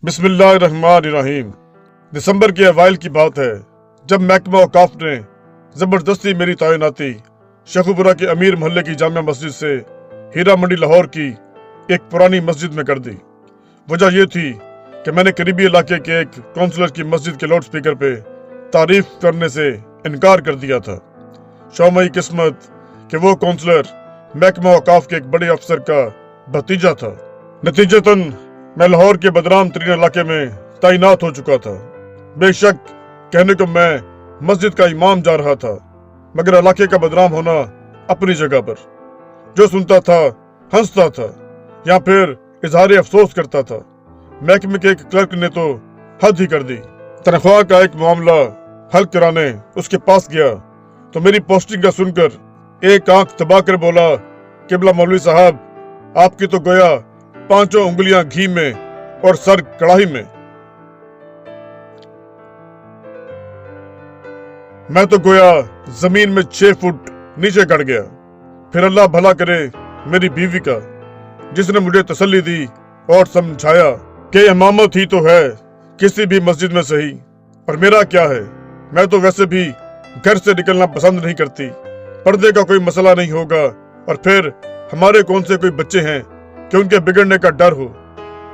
बिस्मिल्लाहिर्रहमानिर्रहीम। दिसंबर के अवाइल की बात है जब महकमा औकाफ ने जबरदस्ती मेरी तैनाती शेखुपुरा के अमीर मोहल्ले की जामिया मस्जिद से हीरा मंडी लाहौर की एक पुरानी मस्जिद में कर दी। वजह यह थी कि मैंने करीबी इलाके के एक काउंसलर की मस्जिद के लाउड स्पीकर पे तारीफ करने से इनकार कर दिया था। शौमई किस्मत कि वो काउंसलर महकमा औकाफ के एक बड़े अफसर का भतीजा था। नतीजतन मैं लाहौर के बदनाम तरीन इलाके में तैनात हो चुका था। बेशक कहने को मैं मस्जिद का इमाम जा रहा था, मगर इलाके का बदनाम होना अपनी जगह पर। जो सुनता था हंसता था या फिर इजहार अफसोस करता था। महकमे के एक क्लर्क ने तो हद ही कर दी। तनख्वाह का एक मामला हल कराने उसके पास गया तो मेरी पोस्टिंग का सुनकर एक आंख दबा कर बोला, किबला मौलवी साहब, आपकी तो गोया 5 उंगलियां घी में और सर कढ़ाई में। मैं तो गोया जमीन में 6 फुट नीचे गड़ गया। फिर अल्लाह भला करे मेरी बीवी का, जिसने मुझे तसल्ली दी और समझाया कि इमामत ही तो है किसी भी मस्जिद में सही, और मेरा क्या है, मैं तो वैसे भी घर से निकलना पसंद नहीं करती। पर्दे का कोई मसला नहीं होगा, और फिर हमारे कौन से कोई बच्चे हैं कि उनके बिगड़ने का डर हो।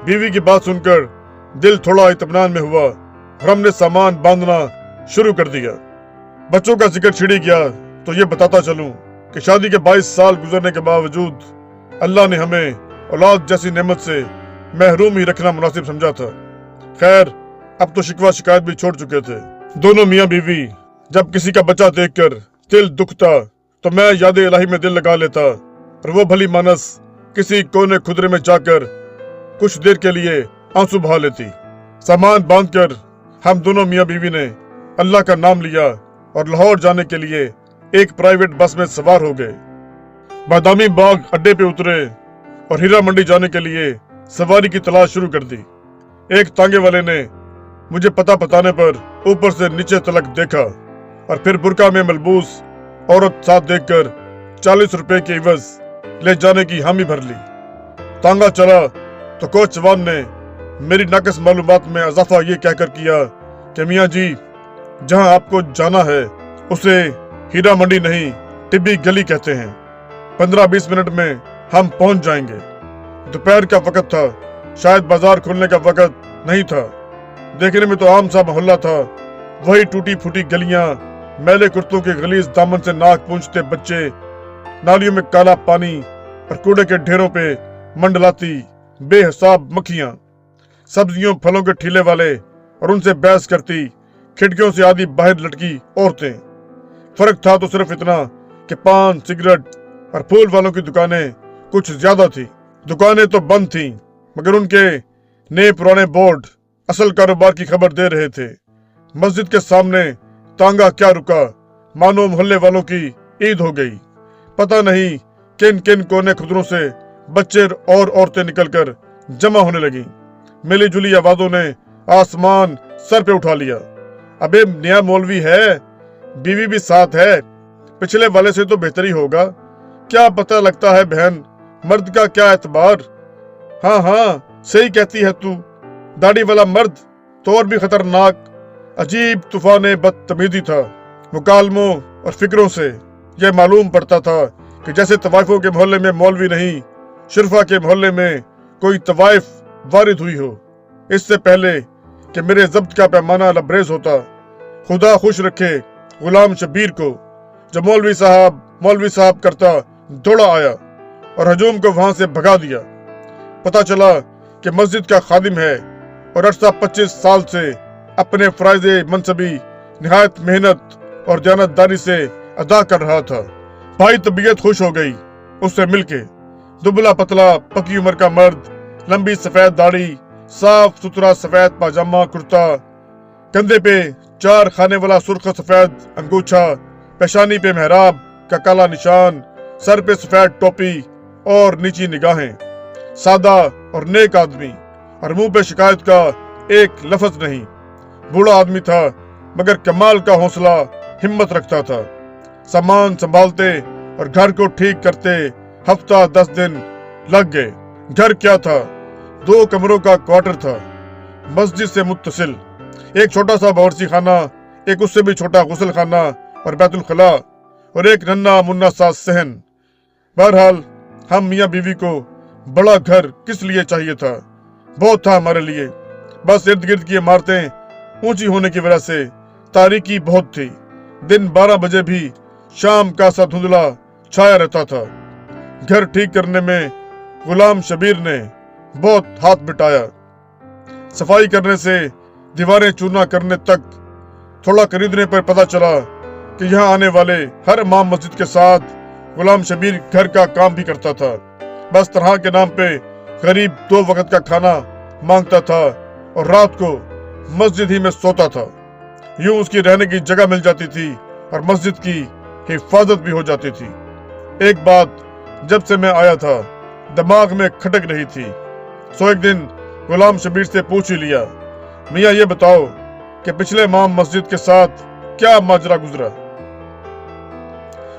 बीवी की बात सुनकर दिल थोड़ा इत्मीनान में हुआ और हमने सामान बांधना शुरू कर दिया। बच्चों का जिक्र छिड़ी गया तो ये बताता चलूं कि शादी के 22 साल गुजरने के बावजूद अल्लाह ने हमें औलाद जैसी नेमत से महरूम ही रखना मुनासिब समझा था। खैर, अब तो शिकवा शिकायत भी छोड़ चुके थे। दोनों मियाँ बीवी जब किसी का बच्चा देखकर दिल दुखता तो मैं याद इलाही में दिल लगा लेता, और वो भली मानस किसी कोने खुदरे में जाकर कुछ देर के लिए आंसू बहा लेती। सामान बांधकर हम दोनों मियाँ बीवी ने अल्लाह का नाम लिया और लाहौर जाने के लिए एक प्राइवेट बस में सवार हो गए। बादामी बाग अड्डे पे उतरे और हीरा मंडी जाने के लिए सवारी की तलाश शुरू कर दी। एक तांगे वाले ने मुझे पता बताने पर ऊपर से नीचे तलक देखा और फिर बुरका में मलबूस औरत साथ देखकर 40 रुपए के इवज ले जाने की हामी भर ली। तांगा चला तो कोच जवान ने मेरी नाकस मालूमात में इजाफा ये कहकर किया कि मियाँ जी, जहां आपको जाना है उसे हीरा मंडी नहीं टिब्बी गली कहते हैं। 15-20 मिनट में हम पहुंच जाएंगे। दोपहर का वक्त था, शायद बाजार खुलने का वक्त नहीं था। देखने में तो आम सा मोहल्ला था, वही टूटी फूटी गलियां, मैले कुर्तों के गलीज दामन से नाक पूंछते बच्चे, नालियों में काला पानी और कूड़े के ढेरों पे मंडलाती बेहिसाब मक्खियां, सब्जियों फलों के ठेले वाले और उनसे बहस करती खिड़कियों से आधी बाहर लटकी औरतें। फर्क था तो सिर्फ इतना कि पान, सिगरेट और फूल वालों की दुकानें कुछ ज्यादा थी। दुकानें तो बंद थीं, मगर उनके नए पुराने बोर्ड असल कारोबार की खबर दे रहे थे। मस्जिद के सामने तांगा क्या रुका, मानो मोहल्ले वालों की ईद हो गई। पता नहीं किन किन कोने खुदरों से बच्चे और औरतें निकलकर जमा होने लगी। मिली जुली आवाजों ने आसमान सर पे उठा लिया। अबे नया मौलवी है, बीवी भी साथ है, पिछले वाले से तो बेहतरी होगा। क्या पता लगता है बहन, मर्द का क्या एतबार। हाँ, सही कहती है तू। दाढ़ी वाला मर्द तो और भी खतरनाक। अजीब तूफान बदतमीजी था। मुकालमों और फिक्रों से यह मालूम पड़ता था कि जैसे तवाइफों के मोहल्ले में मौलवी नहीं, शुरफा के मोहल्ले में कोई तवाइफ वारिद हुई हो। इससे पहले कि मेरे जब्त का पैमाना लबरेज होता, खुदा खुश रखे गुलाम शबीर को, जो मौलवी साहब करता दौड़ा आया और हजूम को वहां से भगा दिया। पता चला कि मस्जिद का खादिम है और अरसा 25 साल से अपने फराइज़े मनसबी निहायत मेहनत और दयानतदारी से अदा कर रहा था। भाई तबीयत खुश हो गई उससे मिलके। दुबला पतला पकी उम्र का मर्द, लंबी सफेद दाढ़ी, साफ सुथरा सफेद पाजामा कुर्ता, कंधे पे 4 खाने वाला सुर्ख सफेद अंगूछा, पेशानी पे मेहराब का काला निशान, सर पे सफेद टोपी और नीची निगाहें। सादा और नेक आदमी, और मुंह पे शिकायत का एक लफ्ज नहीं। बूढ़ा आदमी था, मगर कमाल का हौसला हिम्मत रखता था। सामान संभालते और घर को ठीक करते हफ्ता 10 दिन लग गए। घर क्या था, 2 कमरों का क्वार्टर था। मस्जिद से मुत्तसिल एक छोटा सा बावर्ची खाना, एक उससे भी छोटा गुस्ल खाना और बैतुल खला और एक नन्ना मुन्ना सा सहन। बहरहाल हम मियाँ बीवी को बड़ा घर किस लिए चाहिए था? बहुत था हमारे लिए, बस इर्द गिर्द की इमारतें ऊंची होने की वजह से तारीकी बहुत थी। दिन 12 बजे भी शाम का सा धुंधला छाया रहता था। घर ठीक करने में गुलाम शबीर ने बहुत हाथ बिटाया। सफाई करने से दीवारें चूना करने तक। थोड़ा खरीदने पर पता चला कि यहाँ आने वाले हर इमाम मस्जिद के साथ गुलाम शबीर घर का काम भी करता था। बस तनहा के नाम पे करीब 2 वक्त का खाना मांगता था और रात को मस्जिद ही में सोता था। यूं उसकी रहने की जगह मिल जाती थी और मस्जिद की हिफाजत भी हो जाती थी। एक बात जब से मैं आया था दिमाग में खटक रही थी, सो एक दिन गुलाम शबीर से पूछ ही लिया, मियाँ ये बताओ कि पिछले इमाम मस्जिद के साथ क्या माजरा गुजरा?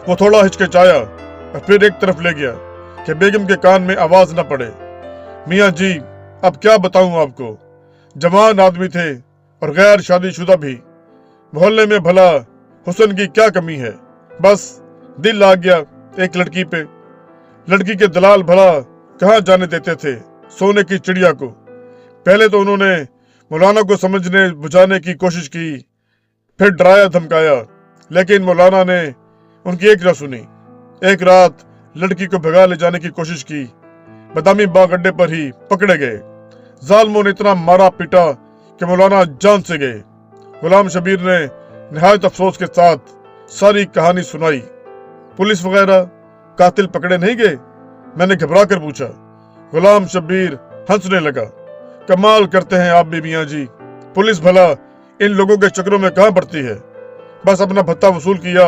वो थोड़ा हिचकिचाया और फिर एक तरफ ले गया कि बेगम के कान में आवाज न पड़े। मियाँ जी अब क्या बताऊं आपको, जवान आदमी थे और गैर शादीशुदा भी। मोहल्ले में भला हुस्न की क्या कमी है, बस दिल आ गया एक लड़की पे। लड़की के दलाल भला कहाँ जाने देते थे सोने की चिड़िया को। पहले तो उन्होंने मौलाना को समझने बुझाने की कोशिश की, फिर डराया धमकाया, लेकिन मौलाना ने उनकी एक न सुनी। एक रात लड़की को भगा ले जाने की कोशिश की, बदामी बाग अड्डे पर ही पकड़े गए। जालिमों ने इतना मारा पीटा कि मौलाना जान से गए। गुलाम शबीर ने निहायत अफसोस के साथ सारी कहानी सुनाई। पुलिस वगैरह कातिल पकड़े नहीं गए? मैंने घबरा कर पूछा। गुलाम शबीर हंसने लगा। कमाल करते हैं आप भी मियाँ जी, पुलिस भला इन लोगों के चक्रों में कहाँ पड़ती है, बस अपना भत्ता वसूल किया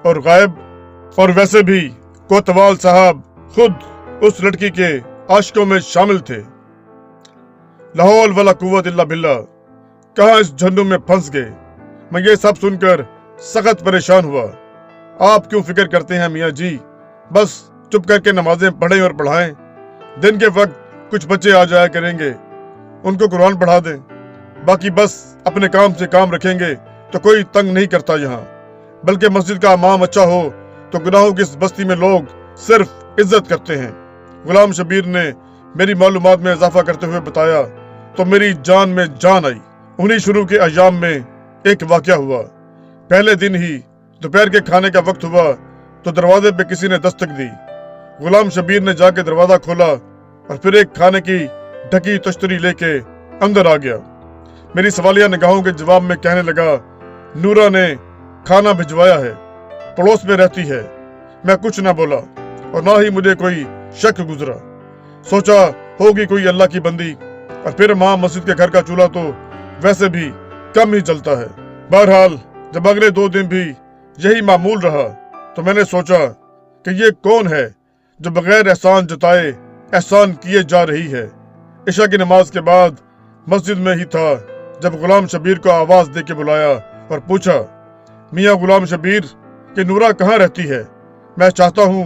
और गायब। और वैसे भी कोतवाल साहब खुद उस लड़की के आशिकों में शामिल थे। लाहौल वाला कुव्वत इल्ला बिल्ला, कहाँ इस झंडू में फंस गए। मैं ये सब सुनकर सख्त परेशान हुआ। आप क्यों फिक्र करते हैं मियाँ जी, बस चुप करके नमाजें पढ़ें और पढ़ाएं। दिन के वक्त कुछ बच्चे आ जाया करेंगे, उनको कुरान पढ़ा दें। बाकी बस अपने काम से काम रखेंगे तो कोई तंग नहीं करता यहाँ। बल्कि मस्जिद का इमाम अच्छा हो तो गुनाहों की इस बस्ती में लोग सिर्फ इज्जत करते हैं। गुलाम शबीर ने मेरी मालूमात में इजाफा करते हुए बताया तो मेरी जान में जान आई। उन्हीं शुरू के अयाम में एक वाकया हुआ। पहले दिन ही दोपहर के खाने का वक्त हुआ तो दरवाजे पे किसी ने दस्तक दी। गुलाम शबीर ने जाके दरवाजा खोला और फिर एक खाने की ढकी तश्तरी लेके अंदर आ गया। मेरी सवालिया निगाहों के जवाब में कहने लगा, नूरा ने खाना भिजवाया है, पड़ोस में रहती है। मैं कुछ ना बोला और ना ही मुझे कोई शक गुजरा। सोचा होगी कोई अल्लाह की बंदी। और फिर माँ मस्जिद के घर का चूल्हा तो वैसे भी कम ही जलता है। बहरहाल जब अगले 2 दिन भी यही मामूल रहा तो मैंने सोचा कि ये कौन है जो बगैर एहसान जताए एहसान किए जा रही है। इशा की नमाज के बाद मस्जिद में ही था जब गुलाम शबीर को आवाज दे के बुलाया और पूछा, मियाँ गुलाम शबीर कि नूरा कहाँ रहती है? मैं चाहता हूँ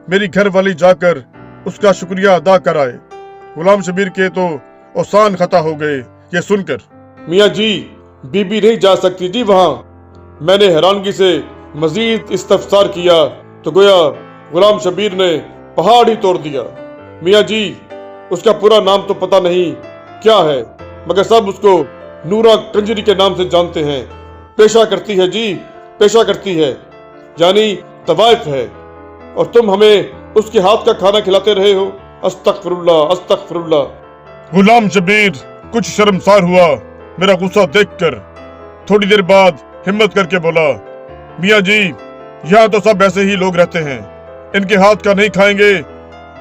मेरी घर वाली जाकर उसका शुक्रिया अदा कराए। गुलाम शबीर के तो औसान खता हो गए ये सुनकर। मियाँ जी बीबी नहीं जा सकती जी वहाँ। मैंने हैरानगी से मजीद इस्तफसार किया तो गोया गुलाम शबीर ने पहाड़ ही तोड़ दिया। मियाँ जी उसका पूरा नाम तो पता नहीं क्या है, मगर सब उसको नूरा कंजरी के नाम से जानते हैं। पेशा करती है जी, पेशा करती है, यानी तवाइफ है, और तुम हमें उसके हाथ का खाना खिलाते रहे हो। अस्तगफिरुल्लाह अस्तगफिरुल्लाह। गुलाम शबीर कुछ शर्मसार हुआ मेरा गुस्सा देखकर। थोड़ी देर बाद हिम्मत करके बोला, मियाँ जी यहाँ तो सब ऐसे ही लोग रहते हैं, इनके हाथ का नहीं खाएंगे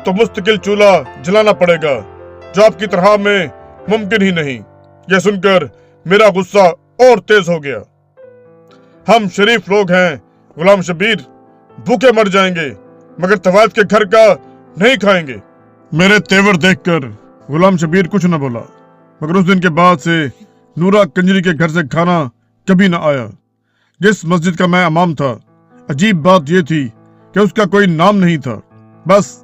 तो मुस्तकिल चूल्हा जलाना पड़ेगा, जो आपकी तरह में मुमकिन ही नहीं। यह सुनकर मेरा गुस्सा और तेज हो गया। हम शरीफ लोग हैं गुलाम शबीर, भूखे मर जाएंगे मगर तवाइफ के घर का नहीं खाएंगे। मेरे तेवर देखकर गुलाम शबीर कुछ न बोला, मगर उस दिन के बाद से नूरा कंजरी के घर से खाना कभी न आया। जिस मस्जिद का मैं इमाम था, अजीब बात यह थी कि उसका कोई नाम नहीं था, बस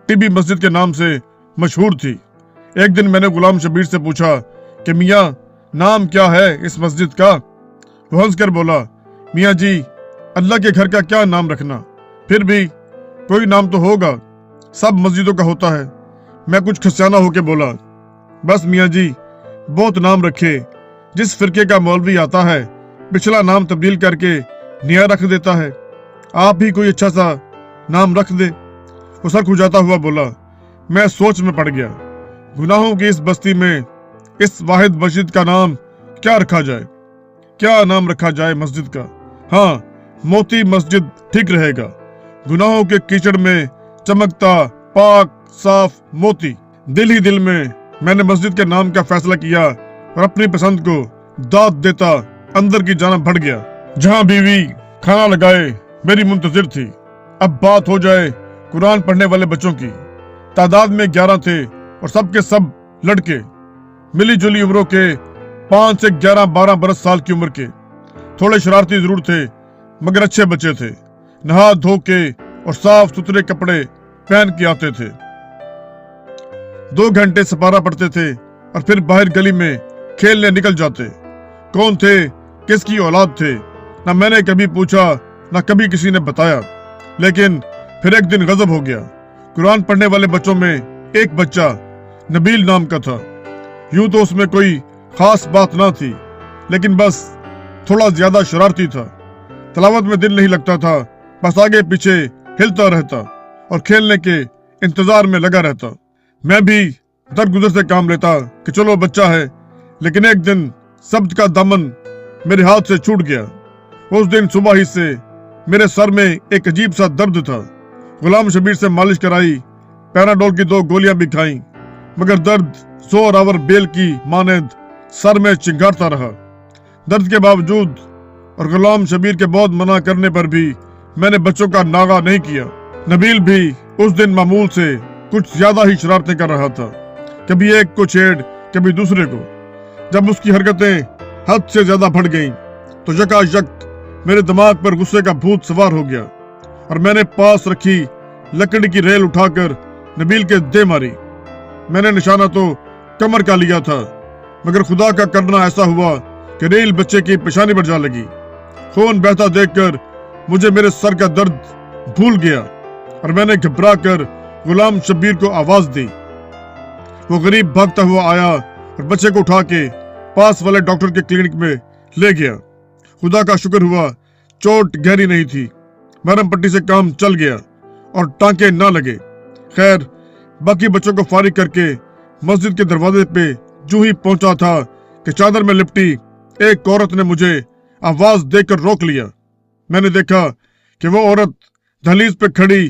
टिबी मस्जिद के नाम से मशहूर थी। एक दिन मैंने गुलाम शबीर से पूछा کہ میاں نام کیا ہے اس مسجد کا؟ وہ ہنس کر بولا، میاں جی اللہ کے گھر کا کیا نام رکھنا، پھر بھی کوئی نام تو ہوگا، سب مسجدوں کا ہوتا ہے۔ میں کچھ کھسیانہ ہو کے بولا، بس میاں جی بہت نام رکھے، جس فرقے کا مولوی آتا ہے پچھلا نام تبدیل کر کے نیا رکھ دیتا ہے، آپ بھی کوئی اچھا سا نام رکھ دے۔ وہ سر کھجاتا ہوا بولا، میں سوچ میں پڑ گیا، گناہوں کی اس بستی میں اس واحد مسجد کا نام کیا رکھا جائے؟ کیا نام رکھا جائے مسجد کا؟ ہاں، موتی مسجد ٹھیک رہے گا، گناہوں کے کیچڑ میں چمکتا پاک صاف موتی۔ دل ہی دل میں نے مسجد کے نام کا فیصلہ کیا اور اپنی پسند کو داد دیتا اندر کی جانب بڑھ گیا، جہاں بیوی کھانا لگائے میری منتظر تھی۔ اب بات ہو جائے قرآن پڑھنے والے بچوں کی۔ تعداد میں 11 تھے اور سب کے سب لڑکے، ملی جلی عمروں کے، 5 سے 11-12 برس سال کی عمر کے۔ تھوڑے شرارتی ضرور تھے مگر اچھے بچے تھے، نہا دھو کے اور صاف ستھرے کپڑے پہن کے آتے تھے۔ 2 گھنٹے سپارہ پڑھتے تھے اور پھر باہر گلی میں کھیلنے نکل جاتے۔ کون تھے، کس کی اولاد تھے، نہ میں نے کبھی پوچھا نہ کبھی کسی نے بتایا، لیکن پھر ایک دن غضب ہو گیا۔ قرآن پڑھنے والے بچوں میں ایک بچہ نبیل نام کا تھا۔ یوں تو اس میں کوئی خاص بات نہ تھی، لیکن بس تھوڑا زیادہ شرارتی تھا۔ تلاوت میں دل نہیں لگتا تھا، بس آگے پیچھے ہلتا رہتا اور کھیلنے کے انتظار میں لگا رہتا۔ میں بھی درگزر سے کام لیتا کہ چلو بچہ ہے، لیکن ایک دن سبت کا دامن میرے ہاتھ سے چھوٹ گیا۔ اس دن صبح ہی سے میرے سر میں ایک عجیب سا درد تھا۔ غلام شبیر سے مالش کرائی، پیراڈول کی 2 گولیاں بھی کھائیں، مگر درد زور آور بیل کی مانند سر میں چنگھاڑتا رہا۔ درد کے باوجود اور غلام شبیر کے بہت منع کرنے پر بھی میں نے بچوں کا ناغہ نہیں کیا۔ نبیل بھی اس دن معمول سے کچھ زیادہ ہی شرارتیں کر رہا تھا، کبھی ایک کو چھیڑ کبھی دوسرے کو۔ جب اس کی حرکتیں حد سے زیادہ بڑھ گئیں تو یکایک میرے دماغ پر غصے کا بھوت سوار ہو گیا اور میں نے پاس رکھی لکڑی کی ریل اٹھا کر نبیل کے دے ماری۔ میں نے نشانہ تو کمر کا لیا تھا، مگر خدا کا کرنا ایسا ہوا کہ ریل بچے کی پیشانی پر جا لگی۔ خون بہتا دیکھ کر مجھے میرے سر کا درد بھول گیا اور میں نے گھبرا کر غلام شبیر کو آواز دی۔ وہ غریب بھاگتا ہوا آیا اور بچے کو اٹھا کے پاس والے ڈاکٹر کے کلینک میں لے گیا۔ خدا کا شکر ہوا چوٹ گہری نہیں تھی، مرہم پٹی سے کام چل گیا اور ٹانکے نہ لگے۔ خیر، باقی بچوں کو فارغ کر کے مسجد کے دروازے پہ جو ہی پہنچا تھا کہ چادر میں لپٹی ایک عورت نے مجھے آواز دے کر روک لیا۔ میں نے دیکھا کہ وہ عورت دہلیز پہ کھڑی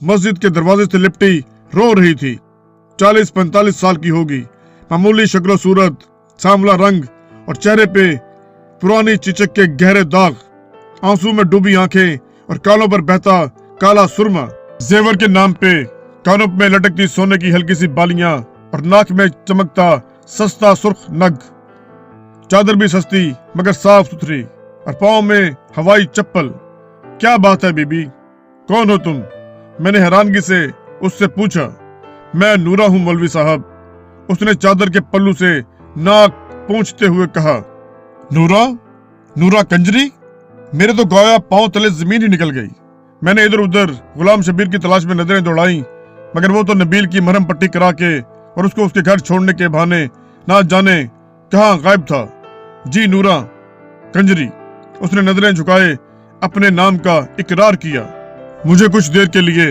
مسجد کے دروازے سے لپٹی رو رہی تھی۔ 40-45 سال کی ہوگی، معمولی شکل و صورت، سانولا رنگ اور چہرے پہ پرانی چچک کے گہرے داغ، آنسو میں ڈوبی آنکھیں اور کالوں پر بہتا کالا سرما۔ زیور کے نام پہ کانوں میں لٹکتی سونے کی ہلکی سی بالیاں اور ناک میں چمکتا سستا سرخ نگ۔ چادر بھی سستی مگر صاف ستھری اور پاؤں میں ہوائی چپل۔ کیا بات ہے بی بی، کون ہو تم؟ میں نے حیرانگی سے اس سے پوچھا۔ میں نورا ہوں مولوی صاحب، اس نے چادر کے پلو سے ناک پونچھتے ہوئے کہا۔ نورا؟ نورا کنجری؟ میرے تو گویا پاؤں تلے زمین ہی نکل گئی۔ میں نے ادھر ادھر غلام شبیر کی تلاش میں نظریں دوڑائیں، مگر وہ تو نبیل کی مرہم پٹی کرا کے اور اس کو اس کے گھر چھوڑنے کے بہانے نہ جانے کہاں غائب تھا۔ جی نورا کنجری، اس نے نظریں جھکائے اپنے نام کا اقرار کیا۔ مجھے کچھ دیر کے لیے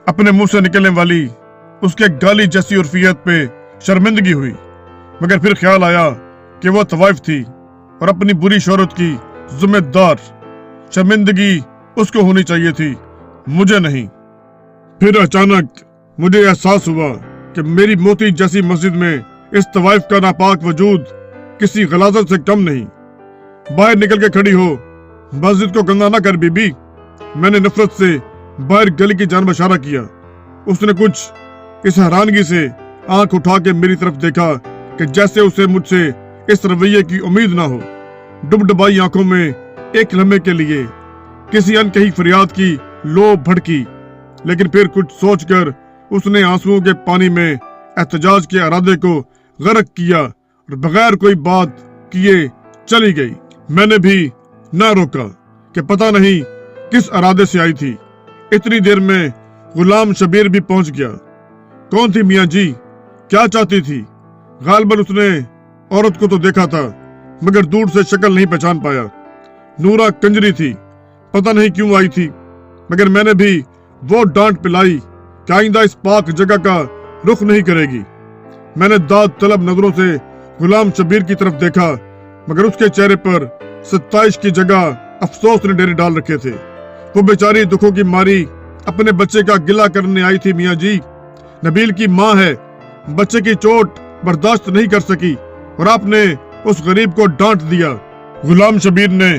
اپنے منہ سے نکلنے والی اس کے گالی جیسی عرفیت پہ شرمندگی ہوئی، مگر پھر خیال آیا کہ وہ طوائف تھی اور اپنی بری شہرت کی ذمہ دار۔ شرمندگی اس کو ہونی چاہیے تھی، مجھے نہیں۔ پھر اچانک مجھے احساس ہوا کہ میری موتی جیسی مسجد میں اس طوائف کا ناپاک وجود کسی غلاظت سے کم نہیں۔ باہر نکل کے کھڑی ہو، مسجد کو گندا نہ کر بی بی۔ میں نے نفرت سے باہر گلی کی جانب اشارہ کیا۔ اس نے کچھ اس حیرانگی سے آنکھ اٹھا کے میری طرف دیکھا کہ جیسے اسے مجھ سے اس رویے کی امید نہ ہو۔ ڈب ڈبائی آنکھوں میں ایک لمحے کے لیے کسی انکہی فریاد کی لو بھڑکی، لیکن پھر کچھ سوچ کر اس نے آنسوؤں کے پانی میں احتجاج کے ارادے کو غرق کیا और बगैर कोई बात किए चली गई। मैंने भी न रोका कि पता नहीं किस इरादे से आई थी। इतनी देर में गुलाम शबीर भी पहुंच गया। कौन थी मियाँ जी? क्या चाहती थी? गालिबन उसने औरत को तो देखा था, मगर दूर से शक्ल नहीं पहचान पाया। नूरा कंजरी थी, पता नहीं क्यों आई थी, मगर मैंने भी वो डांट पिलाई कि आइंदा इस पाक जगह का रुख नहीं करेगी। मैंने दाद तलब नजरों से गुलाम शबीर की तरफ देखा, मगर उसके चेहरे पर 27 की जगह अफसोस ने डेरे डाल रखे थे। वो बेचारी दुखों की मारी अपने बच्चे का गिला करने आई थी मियाँ जी। नबील की माँ है, बच्चे की चोट बर्दाश्त नहीं कर सकी और आपने उस गरीब को डांट दिया। गुलाम शबीर ने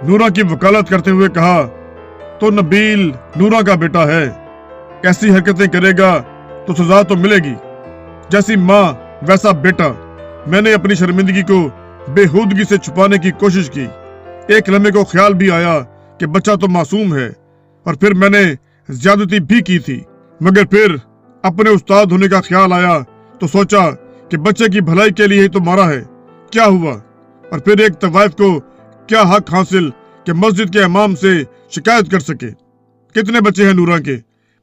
नूरा की वकालत करते हुए कहा, तो नबील नूरा का बेटा है, ऐसी हरकतें करेगा तो सजा तो मिलेगी। जैसी माँ वैसा बेटा। मैंने अपनी शर्मिंदगी को बेहूदगी से छुपाने की कोशिश की। एक लम्हे को ख्याल भी आया कि बच्चा तो मासूम है, और फिर मैंने ज्यादती भी की थी। मगर फिर अपने उस्ताद होने का ख्याल आया तो सोचा कि बच्चे की भलाई के लिए ही तो मारा है, क्या हुआ। और फिर एक तवाइफ को क्या हक हासिल कि मस्जिद के इमाम से शिकायत कर सके। कितने बच्चे हैं नूरा के?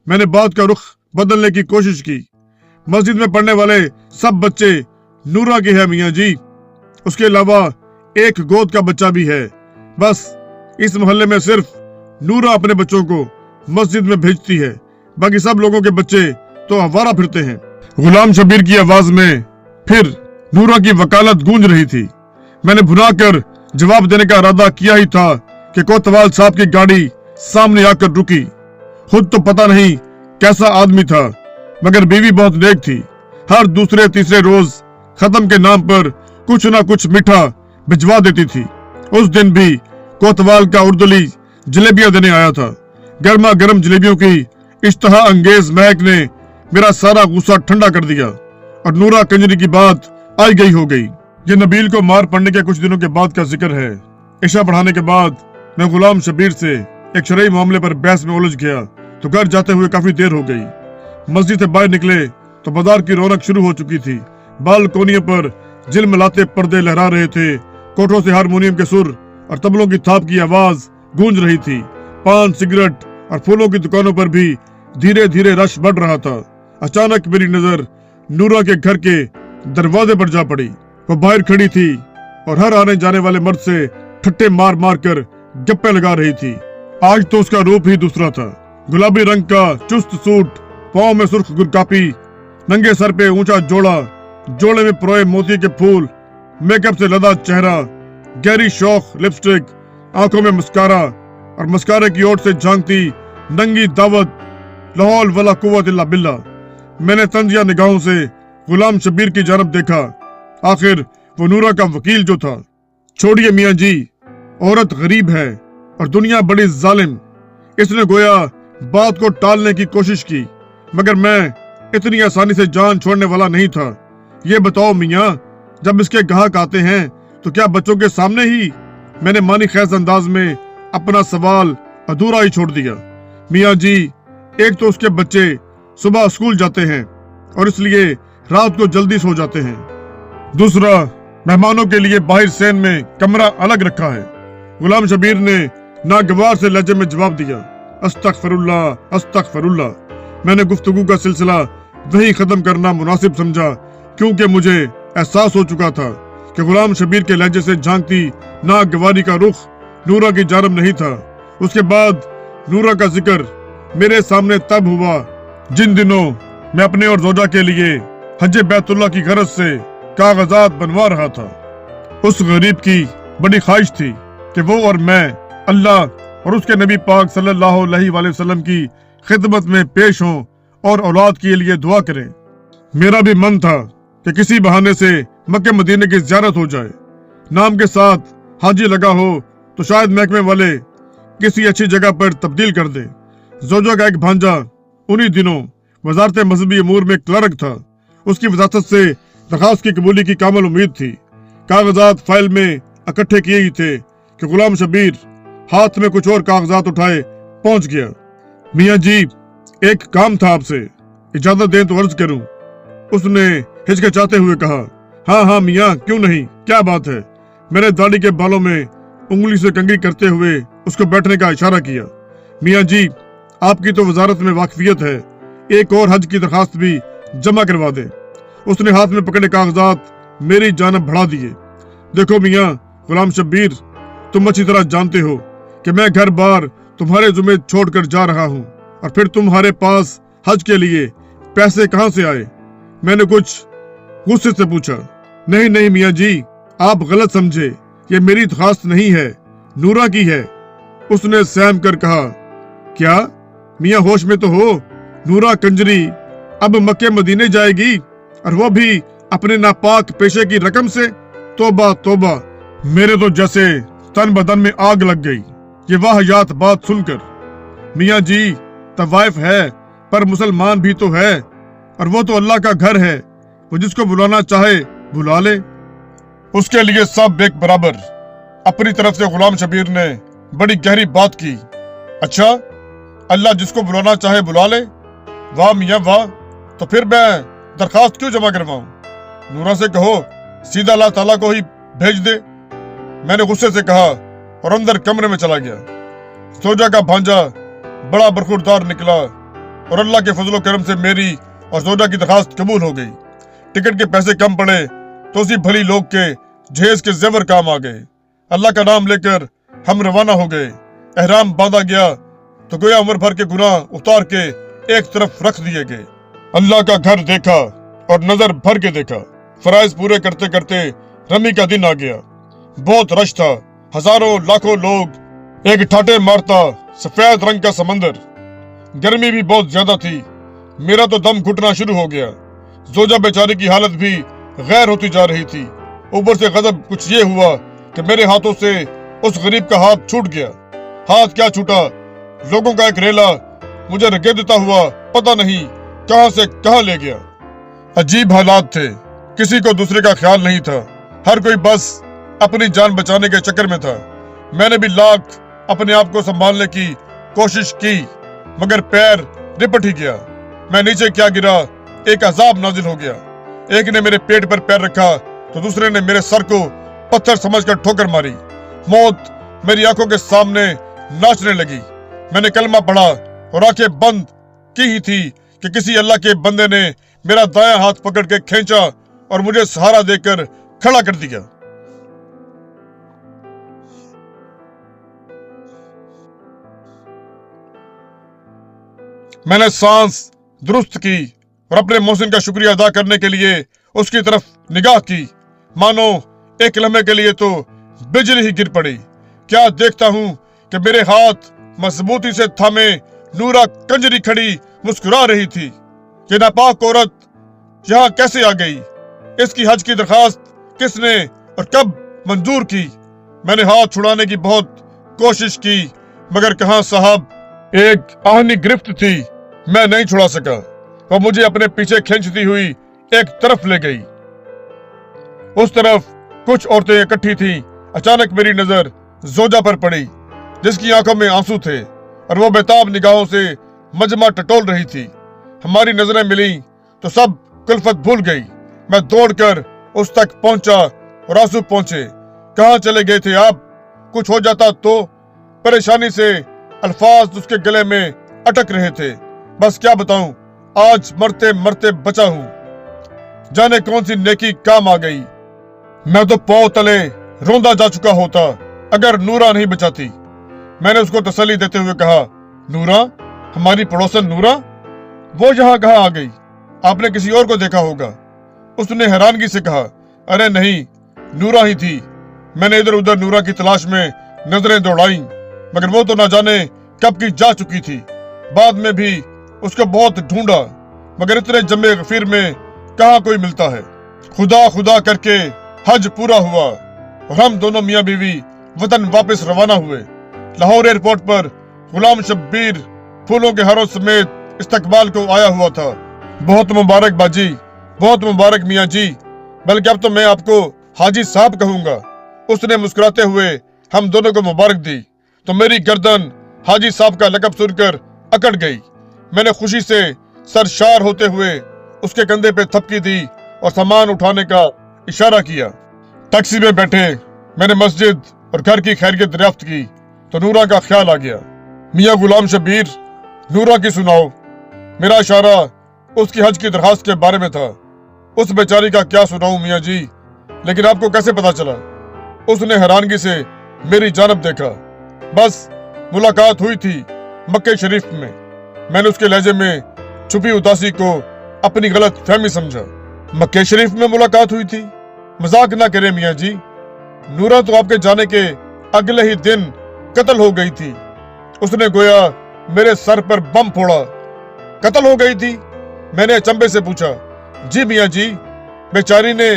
मैंने बात का रुख बदलने की कोशिश की। मस्जिद में पढ़ने वाले सब बच्चे नूरा के हैं मियाँ जी। उसके अलावा एक गोद का बच्चा भी है। बस इस मोहल्ले में सिर्फ नूरा अपने बच्चों को मस्जिद में भेजती है, बाकी सब लोगों के बच्चे तो आवारा फिरते हैं। गुलाम शबीर की आवाज में फिर नूरा की वकालत गूंज रही थी। मैंने भुना कर जवाब देने का इरादा किया ही था कि कोतवाल साहब की गाड़ी सामने आकर रुकी। खुद तो पता नहीं कैसा आदमी था, मगर बीवी बहुत नेक थी। हर दूसरे तीसरे रोज खत्म के नाम पर कुछ ना कुछ मीठा भिजवा देती थी। उस दिन भी कोतवाल का उर्दुली जलेबियां देने आया था। गर्मा गर्म जलेबियों की इश्तहा अंगेज महक ने मेरा सारा गुस्सा ठंडा कर दिया, और नूरा कंजरी की बात आई गई हो गई। ये नबील को मार पड़ने के कुछ दिनों के बाद का जिक्र है। इशा बढ़ाने के बाद मैं गुलाम शबीर से एक शरई मामले पर बहस में उलझ गया तो घर जाते हुए काफी देर हो गई। मस्जिद से बाहर निकले तो बाजार की रौनक शुरू हो चुकी थी। बालकोनियों पर झिलमिलाते पर्दे लहरा रहे थे। कोठों से हारमोनियम के सुर और तबलों की थाप की आवाज गूंज रही थी। पान, सिगरेट और फूलों की दुकानों पर भी धीरे धीरे रश बढ़ रहा था। अचानक मेरी नजर नूरा के घर के दरवाजे पर जा पड़ी। वो बाहर खड़ी थी और हर आने जाने वाले मर्द से ठट्टे मार मार कर गप्पे लगा रही थी। आज तो उसका रूप ही दूसरा था। गुलाबी रंग का चुस्त सूट, पाँव में सुर्ख गुरकापी, नंगे सर पे ऊंचा जोड़ा, जोड़े में परोए मोती के फूल, मेकअप से लदा चेहरा, गहरी शौक लिपस्टिक, आंखों में मस्कारा और मस्कारे की ओर से झांकती नंगी दावत। लाहौल वला कुव्वत इल्ला बिल्ला। मैंने तंजिया निगाहों से गुलाम शबीर की जानब देखा। आखिर वो नूरा का वकील जो था। छोड़िए मियाँ जी, औरत गरीब है और दुनिया बड़ी जालिम। इसने गोया बात को टालने की कोशिश की, मगर मैं इतनी आसानी से जान छोड़ने वाला नहीं था। ये बताओ मियाँ, जब इसके ग्राहक आते हैं तो क्या बच्चों के सामने ही? मैंने मानी खैज अंदाज में अपना सवाल अधूरा ही छोड़ दिया। मियाँ जी, एक तो उसके बच्चे सुबह स्कूल जाते हैं और इसलिए रात को जल्दी सो जाते हैं। दूसरा, मेहमानों के लिए बाहर सैन में कमरा अलग रखा है। गुलाम शबीर ने नागवार से लहजे में जवाब दिया, अस्तगफिरुल्लाह अस्तगफिरुल्लाह। मैंने गुफ्तगू का सिलसिला वहीं खत्म करना मुनासिब समझा, क्योंकि मुझे एहसास हो चुका था कि गुलाम शबीर के लहजे से झांकती नागवारी का रुख नूरा की जानब नहीं था। उसके बाद नूरा का जिक्र मेरे सामने तब हुआ जिन दिनों मैं अपने और जोजा के लिए हज बैतुल्लाह की गरज से कागजात बनवा रहा था। उस गरीब की बड़ी ख्वाहिश थी कि वो और मैं अल्लाह और उसके नबी पाक सल्लल्लाहु अलैहि वसल्लम की खिदमत में पेश हों और औलाद के लिए दुआ करें। मेरा भी मन था कि किसी बहाने से मक्के मदीने की ज़ियारत हो जाए। नाम के साथ हाजी लगा हो तो शायद महकमे वाले किसी अच्छी जगह पर तब्दील कर दे। जोजा का एक भांजा उन्हीं दिनों वजारत मजहबी अमूर में क्लर्क था। उसकी वजारत से दरखास्त की कबूली की कामल उम्मीद थी। कागजात फाइल में इकट्ठे किए ही थे कि गुलाम शबीर हाथ में कुछ और कागजात उठाए पहुंच गया। मियाँ जी, एक काम था आपसे, इजाजत दें तो अर्ज करूं। उसने हिचकिचाते हुए कहा। हाँ हाँ मियाँ, क्यों नहीं, क्या बात है। मैंने दाढ़ी के बालों में उंगली से कंघी करते हुए उसको बैठने का इशारा किया। मियाँ जी, आपकी तो वजारत में वाकफियत है, एक और हज की दरखास्त भी जमा करवा दे। उसने हाथ में पकड़े कागजात मेरी जानब बढ़ा दिए। देखो मियाँ गुलाम शब्बीर, तुम अच्छी तरह जानते हो कि मैं घर बार तुम्हारे जुम्मे छोड़कर जा रहा हूँ, और फिर तुम्हारे पास हज के लिए पैसे कहाँ से आए? मैंने कुछ गुस्से से पूछा। नहीं नहीं मियाँ जी, आप गलत समझे, ये मेरी दरखास्त नहीं है, नूरा की है। उसने सहम कर कहा। क्या मियाँ होश में तो हो? नूरा कंजरी अब मक्के मदीने जाएगी, और वो भी अपने नापाक पेशे की रकम से? तौबा तौबा, मेरे तो जैसे तन बदन में आग लग गई ये वाहियात बात सुनकर। मियाँ जी, तवाइफ है पर मुसलमान भी तो है, और वो तो अल्लाह का घर है, वो जिसको बुलाना चाहे बुला ले, उसके लिए सब एक बराबर। अपनी तरफ से गुलाम शबीर ने बड़ी गहरी बात की। अच्छा, अल्लाह जिसको बुलाना चाहे बुला ले? वाह मियाँ वाह, तो फिर मैं दरखास्त क्यों जमा करवाऊं? नूरा से कहो सीधा अल्लाह ताला को ही भेज दे। मैंने गुस्से से कहा और अंदर कमरे में चला गया। जोजा का भांजा बड़ा बरखुरदार निकला, और अल्लाह के फजलो करम से मेरी और जोजा की दरखास्त कबूल हो गई। टिकट के पैसे कम पड़े तो उसी भली लोग के जहेज के जेवर काम आ गए। अल्लाह का नाम लेकर हम रवाना हो गए। एहराम बांधा गया तो गोया उम्र भर के गुनाह उतार के एक तरफ रख दिए गए। अल्लाह का घर देखा और नजर भर के देखा। फराइज पूरे करते करते रमी का दिन आ गया। बहुत रश था, हजारों लाखों लोग, एक ठाटे मारता सफेद रंग का समंदर। गर्मी भी बहुत ज्यादा थी, मेरा तो दम घुटना शुरू हो गया। जोजा बेचारी की हालत भी गैर होती जा रही थी। ऊपर से गजब कुछ ये हुआ कि मेरे हाथों से उस गरीब का हाथ छूट गया। हाथ क्या छूटा, लोगों का एक रेला मुझे रगेदता हुआ पता नहीं कहां से कहां ले गया। अजीब हालात थे, किसी को दूसरे का ख्याल नहीं था, हर कोई बस अपनी जान बचाने के चक्कर में था। मैंने भी लाख अपने आप को संभालने की कोशिश की, मगर पैर रिपट ही गया। मैं नीचे क्या गिरा, एक अजाब नाजिल हो गया। एक ने मेरे पेट पर पैर रखा तो दूसरे ने मेरे सर को पत्थर समझकर ठोकर मारी। मौत मेरी आंखों के सामने नाचने लगी। मैंने कलमा पढ़ा और आंखें बंद की ही थी कि किसी अल्लाह के बंदे ने मेरा दायां हाथ पकड़ के खींचा और मुझे सहारा देकर खड़ा कर दिया। मैंने सांस दुरुस्त की और अपने मोहसिन का शुक्रिया अदा करने के लिए उसकी तरफ निगाह की। मानो एक लम्हे के लिए तो बिजली ही गिर पड़ी। क्या देखता हूं कि मेरे हाथ मजबूती से थामे नूरा कंजरी खड़ी मुस्कुरा रही थी। ये नापाक औरत यहाँ कैसे आ गई? इसकी हज की दरखास्त किसने और कब मंजूर की? मैंने हाथ छुड़ाने की बहुत कोशिश की, मगर कहां साहब, एक आहनी गिरफ्त थी, मैं नहीं छुड़ा सका। वह मुझे अपने पीछे खींचती हुई एक तरफ ले गई। उस तरफ कुछ औरतें इकट्ठी थीं। अचानक मेरी नजर जोजा पर पड़ी, जिसकी आंखों में आंसू थे और वो बेताब निगाहों से मजमा टटोल रही थी। हमारी नजरें मिली तो सब कुल्फत भूल गई। मैं दौड़कर उस तक पहुंचा और आंसू पहुंचे। कहां चले गए थे आप? कुछ हो जाता तो? परेशानी से अल्फाज उसके गले में अटक रहे थे। बस क्या बताऊं, आज मरते मरते बचा हूं। जाने कौन सी नेकी काम आ गई। मैं तो पांव तले रोंदा जा चुका होता अगर नूरा नहीं बचाती। मैंने उसको तसल्ली देते हुए कहा, नूरा? हमारी पड़ोसन नूरा? वो यहाँ कहाँ आ गई? आपने किसी और को देखा होगा। उसने हैरानगी से कहा, अरे नहीं, नूरा ही थी। मैंने इधर उधर नूरा की तलाश में नजरें दौड़ाई, मगर वो तो न जाने कब की जा चुकी थी। बाद में भी उसको बहुत ढूंढा, मगर इतने जमे गफीर में कहाँ कोई मिलता है। खुदा खुदा करके हज पूरा हुआ और हम दोनों मियाँ बीवी वतन वापस रवाना हुए। लाहौर एयरपोर्ट पर गुलाम शब्बीर फूलों के हारों समेत इस्तकबाल को आया हुआ था। बहुत मुबारक बाजी, बहुत मुबारक मियाँ जी, बल्कि अब तो मैं आपको हाजी साहब कहूंगा। उसने मुस्कुराते हुए हम दोनों को मुबारक दी तो मेरी गर्दन हाजी साहब का लकब सुनकर अकड़ गई। मैंने खुशी से सरशार होते हुए उसके कंधे पे थपकी दी और सामान उठाने का इशारा किया। टैक्सी में बैठे मैंने मस्जिद और घर की खैरियत दरियाफ्त की तो नूरा का ख्याल आ गया। मियाँ गुलाम शबीर, नूरा की सुनाओ। मेरा इशारा उसकी हज की दरखास्त के बारे में था। उस बेचारी का क्या सुनाऊं मियाँ जी, लेकिन आपको कैसे पता चला? उसने हैरानगी से मेरी जानब देखा। बस मुलाकात हुई थी मक्के शरीफ में। मैंने उसके लहजे में छुपी उदासी को अपनी गलत फहमी समझा। मक्के शरीफ में मुलाकात हुई थी? मजाक ना करें मियाँ जी, नूरा तो आपके जाने के अगले ही दिन कत्ल हो गई थी। उसने गोया मेरे सर पर बम फोड़ा। कत्ल हो गई थी? मैंने अचंभे से पूछा। जी मियाँ जी, बेचारी ने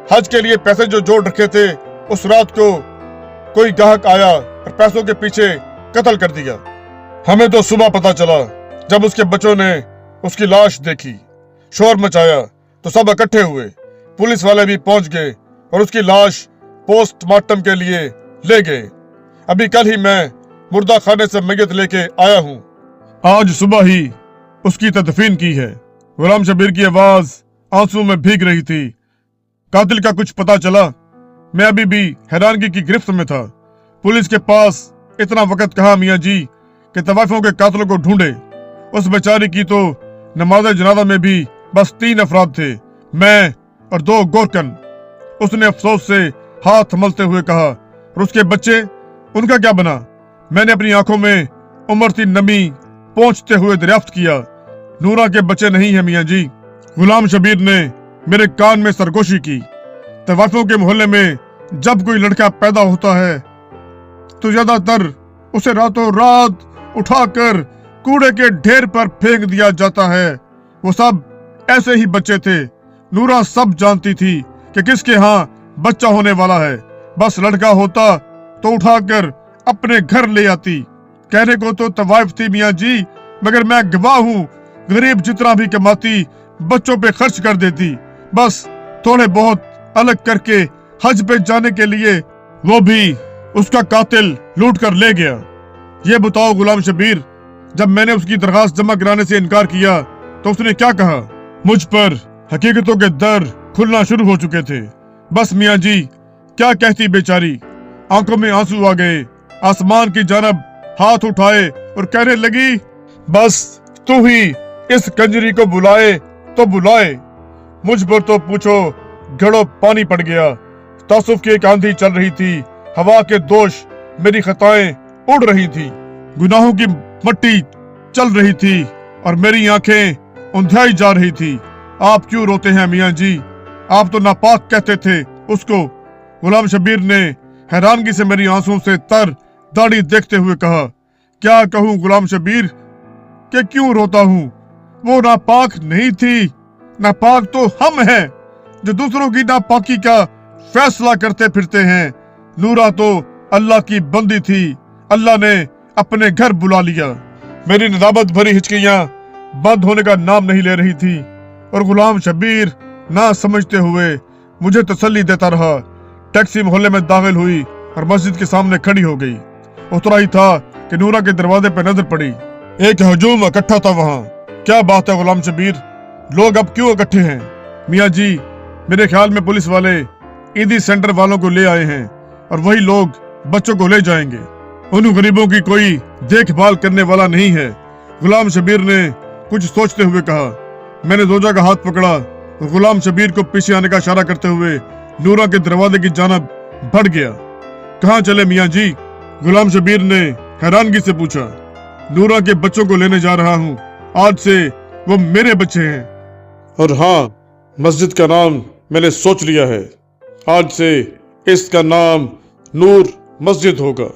हज के लिए पैसे जो जोड़ रखे थे, उस रात को कोई ग्राहक आया और पैसों के पीछे कत्ल कर दिया। हमें तो सुबह पता चला जब उसके बच्चों ने उसकी लाश देखी। शोर मचाया तो सब इकट्ठे हुए। पुलिस वाले भी पहुंच गए और उसकी लाश पोस्टमार्टम के लिए ले गए। अभी कल ही मैं मुर्दा खाने से मैयत लेके आया हूँ। आज सुबह ही उसकी तदफीन की है। गुलाम शबीर की आवाज आंसू में भीग रही थी। कातिल का कुछ पता चला? मैं अभी भी हैरानगी की गिरफ्त में था। पुलिस के पास इतना वक्त कहा मियाँ जी कि तवाइफों के कातिलों को ढूंढे। उस बेचारी की तो नमाज जनाजा में भी बस 3 अफराद थे, मैं और 2 गोरकन। उसने अफसोस से हाथ मलते हुए कहा, और उसके बच्चे, उनका क्या बना? मैंने अपनी आंखों में उमड़ती नमी पहुंचते हुए दरियाफ्त किया। नूरा के बच्चे नहीं है मियाँ जी। गुलाम शबीर ने मेरे कान में सरगोशी की। तवाइफों के मोहल्ले में जब कोई लड़का पैदा होता है तो ज्यादातर उसे रातों रात उठाकर कूड़े के ढेर पर फेंक दिया जाता है। वो सब ऐसे ही बच्चे थे। नूरा सब जानती थी कि किसके यहाँ बच्चा होने वाला है। बस लड़का होता तो उठाकर अपने घर ले आती। कहने को तो तवाइफ थी मियाँ जी, मगर मैं गवाह हूँ, गरीब जितना भी कमाती बच्चों पे खर्च कर देती। बस थोड़े बहुत अलग करके हज पे जाने के लिए, वो भी उसका कातिल लूट कर ले गया। ये बताओ गुलाम शबीर, जब मैंने उसकी दरखास्त जमा कराने से इनकार किया तो उसने क्या कहा? मुझ पर हकीकतों के दर खुलना शुरू हो चुके थे। बस मियाँ जी, क्या कहती बेचारी। आंखों में आंसू आ गए। आसमान की जानब हाथ उठाए और कहने लगी, बस तू ही इस कंजरी को बुलाए तो बुलाए। मुझ पर तो पूछो घड़ों पानी पड़ गया। तासुफ की एक आंधी चल रही थी। हवा के दोष मेरी खताएं उड़ रही थी। गुनाहों की मट्टी चल रही थी और मेरी आंखें उंधियाई जा रही थी। आप क्यों रोते हैं मियाँ जी? आप तो नापाक कहते थे उसको। गुलाम शबीर ने हैरानगी से मेरी आंसुओं से तर दाढ़ी देखते हुए कहा, क्या कहूँ गुलाम शबीर कि क्यों रोता हूँ? वो नापाक नहीं थी, नापाक तो हम हैं जो दूसरों की नापाकी का फैसला करते फिरते हैं। नूरा तो अल्लाह की बंदी थी, अल्लाह ने अपने घर बुला लिया। मेरी नदामत भरी हिचकियां बंद होने का नाम नहीं ले रही थी और गुलाम शबीर ना समझते हुए मुझे तसल्ली देता रहा। टैक्सी मोहल्ले में दाखिल हुई और मस्जिद के सामने खड़ी हो गई। उतरा ही था कि नूरा के दरवाजे पर नजर पड़ी। एक हजूम इकट्ठा था वहाँ। क्या बात है गुलाम शबीर, लोग अब क्यों इकट्ठे हैं? मियाँ जी, मेरे ख्याल में पुलिस वाले ईदी सेंटर वालों को ले आए हैं और वही लोग बच्चों को ले जाएंगे। उन गरीबों की कोई देखभाल करने वाला नहीं है। गुलाम शबीर ने कुछ सोचते हुए कहा। मैंने जोजा का हाथ पकड़ा और गुलाम शबीर को पीछे आने का इशारा करते हुए नूरा के दरवाजे की जानब बढ़ गया। कहाँ चले मियाँ जी? गुलाम शबीर ने हैरानगी से पूछा। नूरा के बच्चों को लेने जा रहा हूँ। आज से वो मेरे बच्चे हैं। और हाँ, मस्जिद का नाम मैंने सोच लिया है। आज से इसका नाम नूर मस्जिद होगा।